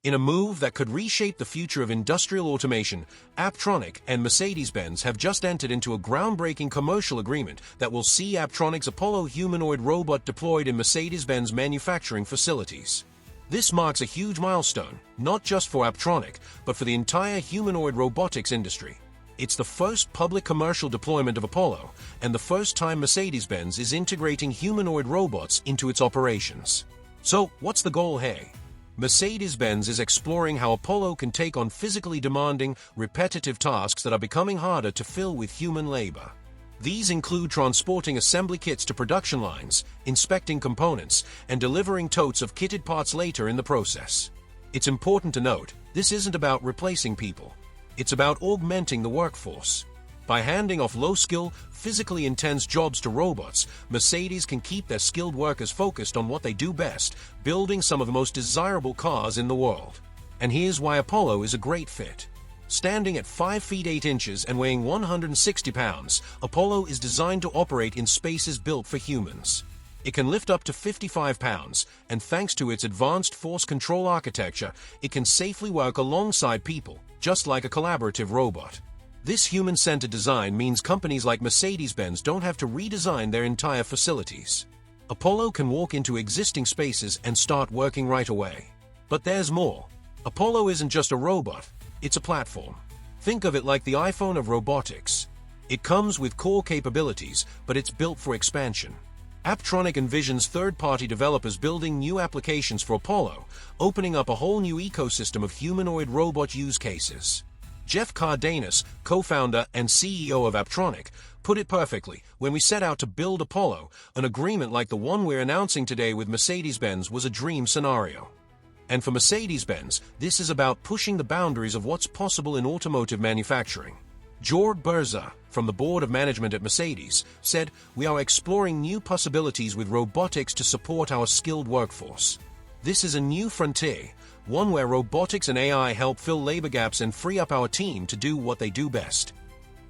In a move that could reshape the future of industrial automation, Apptronik and Mercedes-Benz have just entered into a groundbreaking commercial agreement that will see Apptronik's Apollo humanoid robot deployed in Mercedes-Benz manufacturing facilities. This marks a huge milestone, not just for Apptronik, but for the entire humanoid robotics industry. It's the first public commercial deployment of Apollo, and the first time Mercedes-Benz is integrating humanoid robots into its operations. So, what's the goal here? Mercedes-Benz is exploring how Apollo can take on physically demanding, repetitive tasks that are becoming harder to fill with human labor. These include transporting assembly kits to production lines, inspecting components, and delivering totes of kitted parts later in the process. It's important to note, this isn't about replacing people. It's about augmenting the workforce. By handing off low-skill, physically intense jobs to robots, Mercedes can keep their skilled workers focused on what they do best, building some of the most desirable cars in the world. And here's why Apollo is a great fit. Standing at 5 feet 8 inches and weighing 160 pounds, Apollo is designed to operate in spaces built for humans. It can lift up to 55 pounds, and thanks to its advanced force control architecture, it can safely work alongside people, just like a collaborative robot. This human-centered design means companies like Mercedes-Benz don't have to redesign their entire facilities. Apollo can walk into existing spaces and start working right away. But there's more. Apollo isn't just a robot, it's a platform. Think of it like the iPhone of robotics. It comes with core capabilities, but it's built for expansion. Apptronik envisions third-party developers building new applications for Apollo, opening up a whole new ecosystem of humanoid robot use cases. Jeff Cardenas, co-founder and CEO of Apptronik, put it perfectly: when we set out to build Apollo, an agreement like the one we're announcing today with Mercedes-Benz was a dream scenario. And for Mercedes-Benz, this is about pushing the boundaries of what's possible in automotive manufacturing. Jörg Berzer, from the board of management at Mercedes, said, "We are exploring new possibilities with robotics to support our skilled workforce. This is a new frontier, one where robotics and AI help fill labor gaps and free up our team to do what they do best."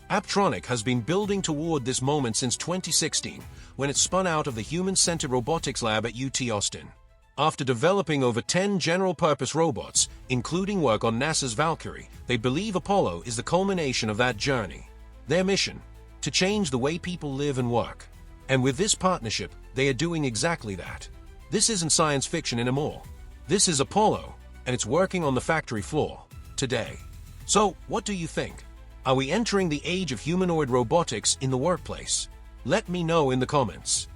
Apptronik has been building toward this moment since 2016, when it spun out of the human-centered robotics lab at UT Austin. After developing over 10 general-purpose robots, including work on NASA's Valkyrie, they believe Apollo is the culmination of that journey. Their mission: to change the way people live and work. And with this partnership, they are doing exactly that. This isn't science fiction anymore. This is Apollo, and it's working on the factory floor today. So, what do you think? Are we entering the age of humanoid robotics in the workplace? Let me know in the comments.